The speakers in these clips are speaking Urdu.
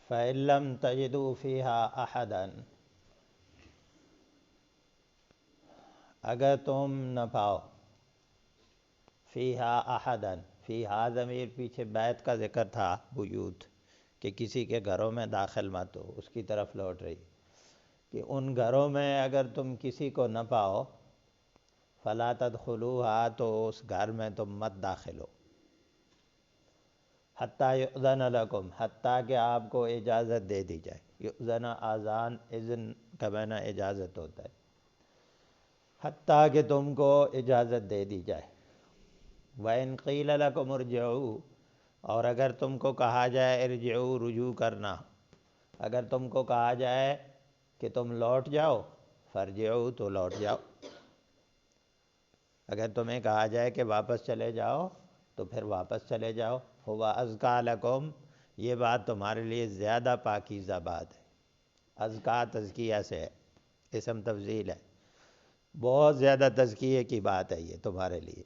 فَإِن لَّمْ تَجِدُوا فِيهَا أَحَدًا، اگر تم نہ پاؤ فیہا احدن، فیہا ضمیر پیچھے بیت کا ذکر تھا، بیوت، کہ کسی کے گھروں میں داخل مت ہو، اس کی طرف لوٹ رہی کہ ان گھروں میں اگر تم کسی کو نہ پاؤ، فلا تدخلوہا، تو اس گھر میں تم مت داخل ہو، حتیٰ یؤذن لکم، حتیٰ کہ آپ کو اجازت دے دی جائے۔ یؤذن آذان، اذن کا معنی اجازت ہوتا ہے، حتیٰ کہ تم کو اجازت دے دی جائے۔ وَإِن قِيلَ لَكُمُ ارْجِعُوا، اور اگر تم کو کہا جائے ارجعوا، رجوع کرنا، اگر تم کو کہا جائے کہ تم لوٹ جاؤ، فارجعوا، تو لوٹ جاؤ۔ اگر تمہیں کہا جائے کہ واپس چلے جاؤ تو پھر واپس چلے جاؤ۔ هُوَ أَزْكَىٰ لَكُمْ، یہ بات تمہارے لیے زیادہ پاکیزہ بات ہے۔ ازکیٰ تزکیہ سے ہے، اسم تفضیل ہے، بہت زیادہ تزکیے کی بات ہے یہ تمہارے لیے۔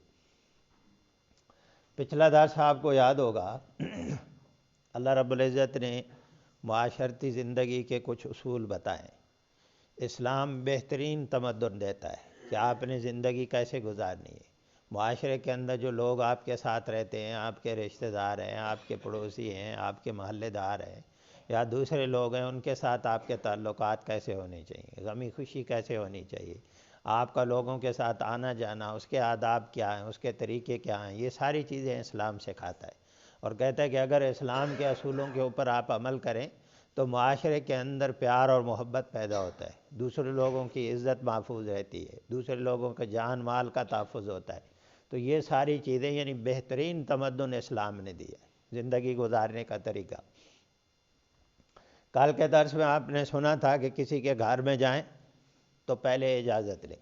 پچھلا درس آپ کو یاد ہوگا، اللہ رب العزت نے معاشرتی زندگی کے کچھ اصول بتائے۔ اسلام بہترین تمدن دیتا ہے کہ آپ نے زندگی کیسے گزارنی ہے۔ معاشرے کے اندر جو لوگ آپ کے ساتھ رہتے ہیں، آپ کے رشتہ دار ہیں، آپ کے پڑوسی ہیں، آپ کے محلے دار ہیں یا دوسرے لوگ ہیں، ان کے ساتھ آپ کے تعلقات کیسے ہونے چاہیے، غمی خوشی کیسے ہونی چاہیے، آپ کا لوگوں کے ساتھ آنا جانا، اس کے آداب کیا ہیں، اس کے طریقے کیا ہیں، یہ ساری چیزیں اسلام سکھاتا ہے، اور کہتا ہے کہ اگر اسلام کے اصولوں کے اوپر آپ عمل کریں تو معاشرے کے اندر پیار اور محبت پیدا ہوتا ہے، دوسرے لوگوں کی عزت محفوظ رہتی ہے، دوسرے لوگوں کے جان مال کا تحفظ ہوتا ہے۔ تو یہ ساری چیزیں یعنی بہترین تمدن اسلام نے دیا ہے، زندگی گزارنے کا طریقہ۔ کل کے درس میں آپ نے سنا تھا کہ کسی کے گھر میں جائیں تو پہلے اجازت لیں،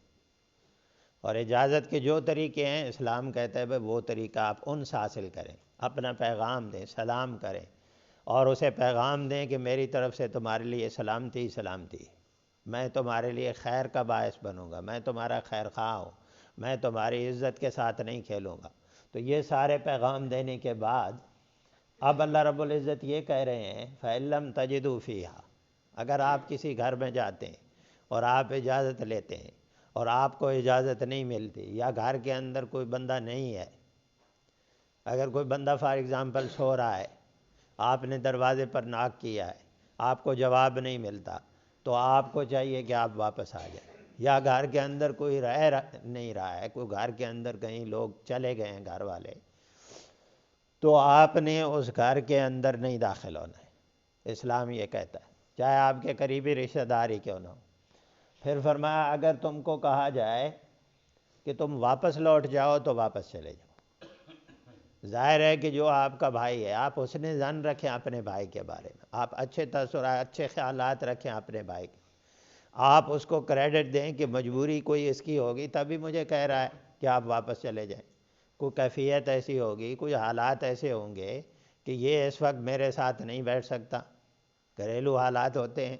اور اجازت کے جو طریقے ہیں اسلام کہتا ہے وہ طریقہ آپ ان سے حاصل کریں، اپنا پیغام دیں، سلام کریں، اور اسے پیغام دیں کہ میری طرف سے تمہارے لیے سلامتی سلامتی، میں تمہارے لیے خیر کا باعث بنوں گا، میں تمہارا خیر خواہ ہوں، میں تمہاری عزت کے ساتھ نہیں کھیلوں گا۔ تو یہ سارے پیغام دینے کے بعد اب اللہ رب العزت یہ کہہ رہے ہیں فَإِن لَّمْ تَجِدُوا فِيهَا، اگر آپ کسی گھر میں جاتے ہیں اور آپ اجازت لیتے ہیں اور آپ کو اجازت نہیں ملتی، یا گھر کے اندر کوئی بندہ نہیں ہے، اگر کوئی بندہ فار ایگزامپل سو رہا ہے، آپ نے دروازے پر ناک کیا ہے، آپ کو جواب نہیں ملتا، تو آپ کو چاہیے کہ آپ واپس آ جائیں۔ یا گھر کے اندر کوئی نہیں رہا ہے، کوئی گھر کے اندر کہیں لوگ چلے گئے ہیں گھر والے، تو آپ نے اس گھر کے اندر نہیں داخل ہونا ہے، اسلام یہ کہتا ہے، چاہے آپ کے قریبی رشتہ دار ہی کیوں نہ ہو۔ پھر فرمایا اگر تم کو کہا جائے کہ تم واپس لوٹ جاؤ تو واپس چلے جاؤ۔ ظاہر ہے کہ جو آپ کا بھائی ہے، آپ حسن ظن رکھیں اپنے بھائی کے بارے میں، آپ اچھے تاثرات، اچھے خیالات رکھیں اپنے بھائی کے، آپ اس کو کریڈٹ دیں کہ مجبوری کوئی اس کی ہوگی تبھی مجھے کہہ رہا ہے کہ آپ واپس چلے جائیں، کوئی کیفیت ایسی ہوگی، کوئی حالات ایسے ہوں گے کہ یہ اس وقت میرے ساتھ نہیں بیٹھ سکتا، گھریلو حالات ہوتے ہیں،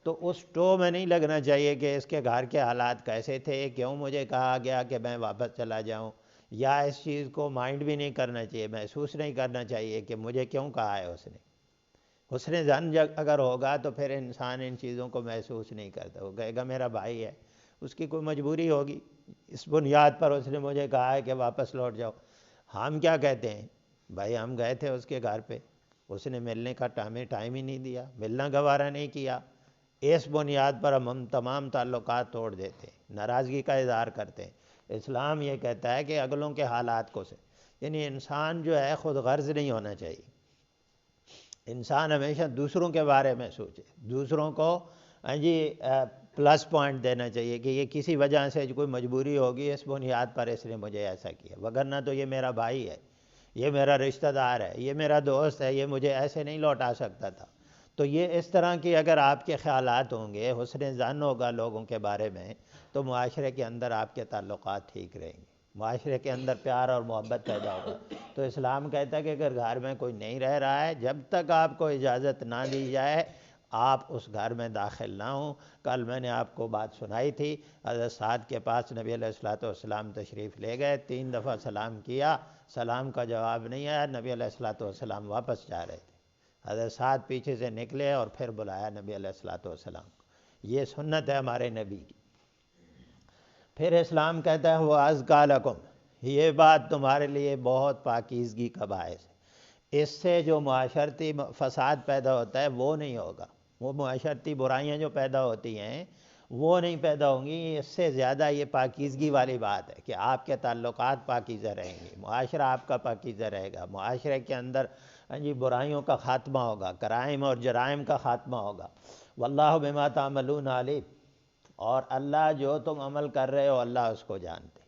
تو اس ٹو میں نہیں لگنا چاہیے کہ اس کے گھر کے حالات کیسے تھے، کیوں مجھے کہا گیا کہ میں واپس چلا جاؤں، یا اس چیز کو مائنڈ بھی نہیں کرنا چاہیے، محسوس نہیں کرنا چاہیے کہ مجھے کیوں کہا ہے اس نے۔ حسن ظن اگر ہوگا تو پھر انسان ان چیزوں کو محسوس نہیں کرتا، وہ کہے گا میرا بھائی ہے، اس کی کوئی مجبوری ہوگی، اس بنیاد پر اس نے مجھے کہا ہے کہ واپس لوٹ جاؤ۔ ہم کیا کہتے ہیں، بھائی ہم گئے تھے اس کے گھر پہ، اس نے ملنے کا ٹائم ہی نہیں دیا، ملنا گوارا نہیں کیا، اس بنیاد پر ہم تمام تعلقات توڑ دیتے ہیں، ناراضگی کا اظہار کرتے ہیں۔ اسلام یہ کہتا ہے کہ اگلوں کے حالات کو سے، یعنی انسان جو ہے خود غرض نہیں ہونا چاہیے، انسان ہمیشہ دوسروں کے بارے میں سوچے، دوسروں کو پلس پوائنٹ دینا چاہیے کہ یہ کسی وجہ سے کوئی مجبوری ہوگی، اس بنیاد پر اس نے مجھے ایسا کیا، وگرنہ تو یہ میرا بھائی ہے، یہ میرا رشتہ دار ہے، یہ میرا دوست ہے، یہ مجھے ایسے نہیں لوٹا سکتا تھا۔ تو یہ اس طرح کی اگر آپ کے خیالات ہوں گے، حسن ظن ہوگا لوگوں کے بارے میں، تو معاشرے کے اندر آپ کے تعلقات ٹھیک رہیں گے، معاشرے کے اندر پیار اور محبت پیدا ہوگا۔ تو اسلام کہتا ہے کہ اگر گھر میں کوئی نہیں رہ رہا ہے، جب تک آپ کو اجازت نہ دی جائے آپ اس گھر میں داخل نہ ہوں۔ کل میں نے آپ کو بات سنائی تھی، حضرت سعد کے پاس نبی علیہ الصلوۃ والسلام تشریف لے گئے، 3 دفعہ سلام کیا، سلام کا جواب نہیں آیا، نبی علیہ الصلوۃ والسلام واپس جا رہے تھے، حضرت سعد پیچھے سے نکلے اور پھر بلایا نبی علیہ الصلوۃ والسلام کو. یہ سنت ہے ہمارے نبی کی. پھر اسلام کہتا ہے وہ ازکیٰ لکم، یہ بات تمہارے لیے بہت پاکیزگی کا باعث ہے. اس سے جو معاشرتی فساد پیدا ہوتا ہے وہ نہیں ہوگا، وہ معاشرتی برائیاں جو پیدا ہوتی ہیں وہ نہیں پیدا ہوں گی. اس سے زیادہ یہ پاکیزگی والی بات ہے کہ آپ کے تعلقات پاکیزہ رہیں گے، معاشرہ آپ کا پاکیزہ رہے گا، معاشرے کے اندر برائیوں کا خاتمہ ہوگا، کرائم اور جرائم کا خاتمہ ہوگا. واللہ بما تعملون علیم، اور اللہ جو تم عمل کر رہے ہو اللہ اس کو جانتے.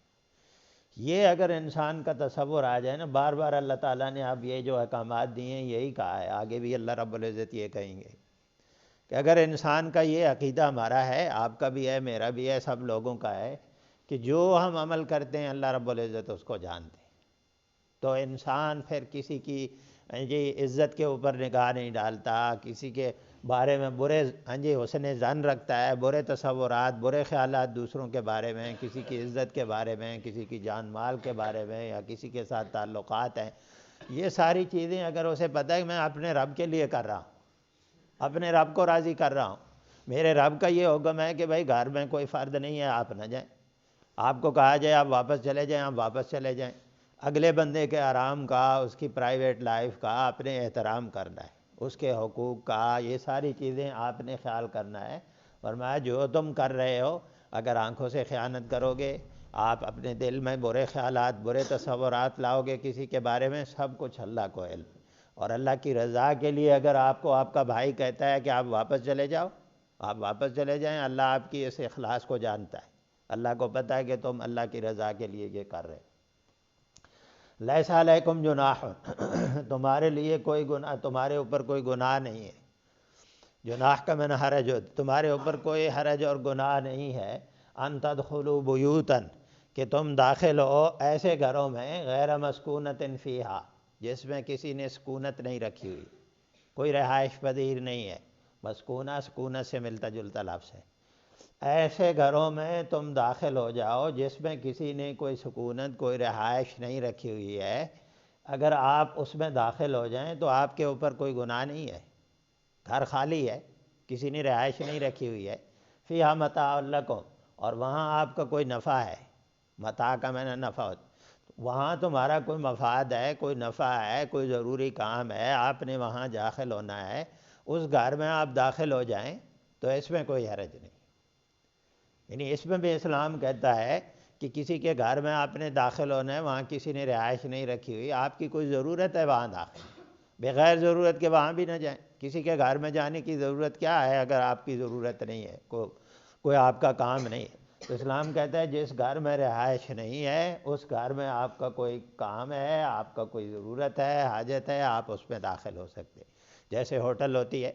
یہ اگر انسان کا تصور آ جائے نا، بار بار اللہ تعالیٰ نے اب یہ جو احکامات دیے ہیں یہی کہا ہے، آگے بھی اللہ رب العزت یہ کہیں گے کہ اگر انسان کا یہ عقیدہ ہمارا ہے، آپ کا بھی ہے، میرا بھی ہے، سب لوگوں کا ہے کہ جو ہم عمل کرتے ہیں اللہ رب العزت اس کو جانتے ہیں، تو انسان پھر کسی کی عزت کے اوپر نگاہ نہیں ڈالتا، کسی کے بارے میں برے حسن ظن رکھتا ہے، برے تصورات، برے خیالات دوسروں کے بارے میں، کسی کی عزت کے بارے میں، کسی کی جان مال کے بارے میں، یا کسی کے ساتھ تعلقات ہیں. یہ ساری چیزیں اگر اسے پتہ ہے کہ میں اپنے رب کے لیے کر رہا ہوں، اپنے رب کو راضی کر رہا ہوں، میرے رب کا یہ حکم ہے کہ بھائی گھر میں کوئی فرد نہیں ہے آپ نہ جائیں، آپ کو کہا جائے آپ واپس چلے جائیں آپ واپس چلے جائیں. اگلے بندے کے آرام کا، اس کی پرائیویٹ لائف کا آپ نے احترام کرنا ہے، اس کے حقوق کا، یہ ساری چیزیں آپ نے خیال کرنا ہے. فرمایا جو تم کر رہے ہو، اگر آنکھوں سے خیانت کرو گے، آپ اپنے دل میں برے خیالات، برے تصورات لاؤ گے کسی کے بارے میں، سب کچھ اللہ کو علم. اور اللہ کی رضا کے لیے اگر آپ کو آپ کا بھائی کہتا ہے کہ آپ واپس چلے جاؤ، آپ واپس چلے جائیں، اللہ آپ کی اس اخلاص کو جانتا ہے، اللہ کو پتہ ہے کہ تم اللہ کی رضا کے لیے یہ کر رہے. لیس علیکم جناح، تمہارے لیے کوئی گناہ، تمہارے اوپر کوئی گناہ نہیں ہے. جناح کا معنی حرج، تمہارے اوپر کوئی حرج اور گناہ نہیں ہے. ان تدخلوا بیوتا، کہ تم داخل ہو ایسے گھروں میں غیر مسکونۃ فیہا، جس میں کسی نے سکونت نہیں رکھی ہوئی، کوئی رہائش پذیر نہیں ہے. مسکونہ سکونت سے ملتا جلتا لفظ ہے. ایسے گھروں میں تم داخل ہو جاؤ جس میں کسی نے کوئی سکونت، کوئی رہائش نہیں رکھی ہوئی ہے. اگر آپ اس میں داخل ہو جائیں تو آپ کے اوپر کوئی گناہ نہیں ہے، گھر خالی ہے، کسی نے رہائش نہیں رکھی ہوئی ہے. فیہا متاع لکم، اور وہاں آپ کا کوئی نفع ہے. متاع کا معنی نفع، وہاں تمہارا کوئی مفاد ہے، کوئی نفع ہے، کوئی ضروری کام ہے، آپ نے وہاں داخل ہونا ہے. اس گھر میں آپ داخل ہو جائیں تو اس میں کوئی حرج نہیں. یعنی اس میں بھی اسلام کہتا ہے کہ کسی کے گھر میں آپ نے داخل ہونا ہے، وہاں کسی نے رہائش نہیں رکھی ہوئی، آپ کی کوئی ضرورت ہے وہاں داخل، بغیر ضرورت کے وہاں بھی نہ جائیں. کسی کے گھر میں جانے کی ضرورت کیا ہے اگر آپ کی ضرورت نہیں ہے، کوئی آپ کا کام نہیں ہے. تو اسلام کہتا ہے جس گھر میں رہائش نہیں ہے اس گھر میں آپ کا کوئی کام ہے، آپ کا کوئی ضرورت ہے، حاجت ہے، آپ اس میں داخل ہو سکتے. جیسے ہوٹل ہوتی ہے،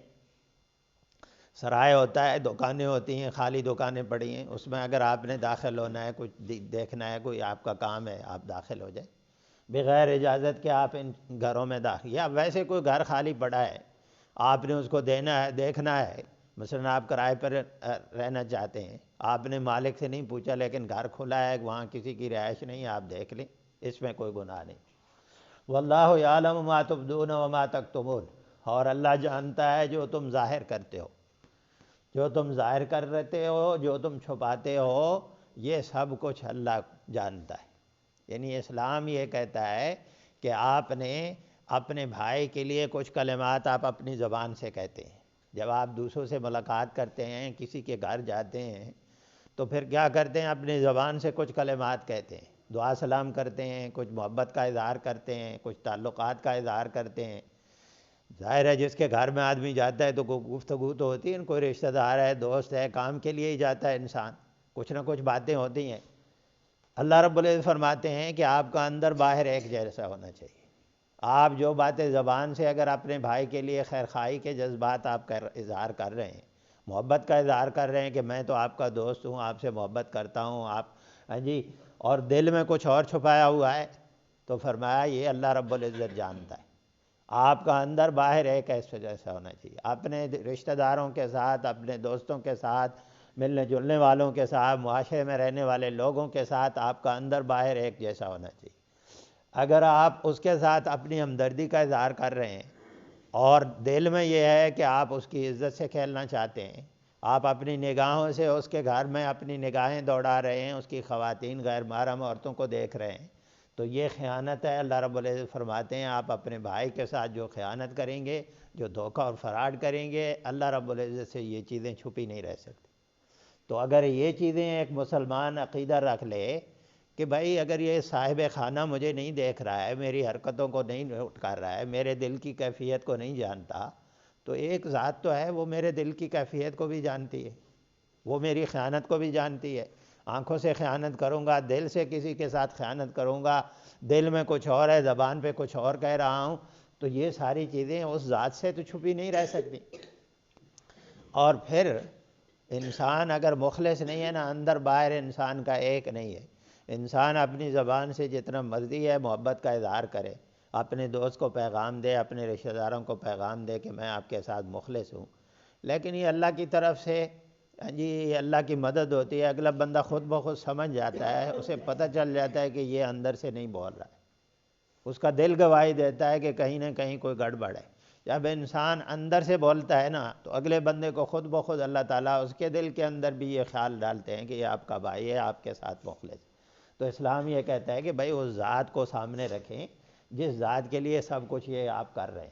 سرائے ہوتا ہے، دکانیں ہوتی ہیں، خالی دکانیں پڑی ہیں، اس میں اگر آپ نے داخل ہونا ہے، کچھ دیکھنا ہے، کوئی آپ کا کام ہے، آپ داخل ہو جائیں بغیر اجازت کے. آپ ان گھروں میں داخل، یا ویسے کوئی گھر خالی پڑا ہے آپ نے اس کو دینا ہے، دیکھنا ہے، مثلا آپ کرائے پر رہنا چاہتے ہیں، آپ نے مالک سے نہیں پوچھا لیکن گھر کھلا ہے، وہاں کسی کی رہائش نہیں ہے، آپ دیکھ لیں، اس میں کوئی گناہ نہیں. واللہ یعلم ما تبدون وما تکتمون، اور اللہ جانتا ہے جو تم ظاہر کرتے ہو، جو تم ظاہر کر رہتے ہو، جو تم چھپاتے ہو، یہ سب کچھ اللہ جانتا ہے. یعنی اسلام یہ کہتا ہے کہ آپ نے اپنے بھائی کے لیے کچھ کلمات آپ اپنی زبان سے کہتے ہیں. جب آپ دوسروں سے ملاقات کرتے ہیں، کسی کے گھر جاتے ہیں، تو پھر کیا کرتے ہیں؟ اپنی زبان سے کچھ کلمات کہتے ہیں، دعا سلام کرتے ہیں، کچھ محبت کا اظہار کرتے ہیں، کچھ تعلقات کا اظہار کرتے ہیں. ظاہر ہے جس کے گھر میں آدمی جاتا ہے تو کوئی گفتگو تو ہوتی ہے، کوئی رشتہ دار ہے، دوست ہے، کام کے لیے ہی جاتا ہے انسان، کچھ نہ کچھ باتیں ہوتی ہیں. اللہ رب العزت فرماتے ہیں کہ آپ کا اندر باہر ایک جیسا ہونا چاہیے. آپ جو باتیں زبان سے اگر اپنے بھائی کے لیے خیرخواہی کے جذبات آپ کا اظہار کر رہے ہیں، محبت کا اظہار کر رہے ہیں کہ میں تو آپ کا دوست ہوں، آپ سے محبت کرتا ہوں، آپ اور دل میں کچھ اور چھپایا ہوا ہے، تو فرمایا یہ اللہ رب العزت جانتا ہے. آپ کا اندر باہر ایک ایسا جیسا ہونا چاہیے. اپنے رشتہ داروں کے ساتھ، اپنے دوستوں کے ساتھ، ملنے جلنے والوں کے ساتھ، معاشرے میں رہنے والے لوگوں کے ساتھ آپ کا اندر باہر ایک جیسا ہونا چاہیے. اگر آپ اس کے ساتھ اپنی ہمدردی کا اظہار کر رہے ہیں، اور دل میں یہ ہے کہ آپ اس کی عزت سے کھیلنا چاہتے ہیں، آپ اپنی نگاہوں سے اس کے گھر میں اپنی نگاہیں دوڑا رہے ہیں، اس کی خواتین غیر محرم عورتوں کو دیکھ رہے ہیں، تو یہ خیانت ہے۔ اللہ رب العزت فرماتے ہیں آپ اپنے بھائی کے ساتھ جو خیانت کریں گے، جو دھوکہ اور فراڈ کریں گے، اللہ رب العزت سے یہ چیزیں چھپی نہیں رہ سکتی۔ تو اگر یہ چیزیں ایک مسلمان عقیدہ رکھ لے کہ بھائی اگر یہ صاحب خانہ مجھے نہیں دیکھ رہا ہے، میری حرکتوں کو نہیں نوٹ کر رہا ہے، میرے دل کی کیفیت کو نہیں جانتا، تو ایک ذات تو ہے وہ میرے دل کی کیفیت کو بھی جانتی ہے، وہ میری خیانت کو بھی جانتی ہے۔ آنکھوں سے خیانت کروں گا، دل سے کسی کے ساتھ خیانت کروں گا، دل میں کچھ اور ہے، زبان پہ کچھ اور کہہ رہا ہوں، تو یہ ساری چیزیں اس ذات سے تو چھپی نہیں رہ سکتی۔ اور پھر انسان اگر مخلص نہیں ہے نا، اندر باہر انسان کا ایک نہیں ہے۔ انسان اپنی زبان سے جتنا مرضی ہے محبت کا اظہار کرے، اپنے دوست کو پیغام دے، اپنے رشتہ داروں کو پیغام دے کہ میں آپ کے ساتھ مخلص ہوں، لیکن یہ اللہ کی طرف سے جی یہ اللہ کی مدد ہوتی ہے، اگلا بندہ خود بخود سمجھ جاتا ہے، اسے پتہ چل جاتا ہے کہ یہ اندر سے نہیں بول رہا ہے، اس کا دل گواہی دیتا ہے کہ کہیں نہ کہیں کوئی گڑبڑ ہے۔ جب انسان اندر سے بولتا ہے نا تو اگلے بندے کو خود بخود اللہ تعالیٰ اس کے دل کے اندر بھی یہ خیال ڈالتے ہیں کہ یہ آپ کا بھائی ہے، آپ کے ساتھ مخلص۔ تو اسلام یہ کہتا ہے کہ بھائی اس ذات کو سامنے رکھیں جس ذات کے لیے سب کچھ یہ آپ کر رہے ہیں۔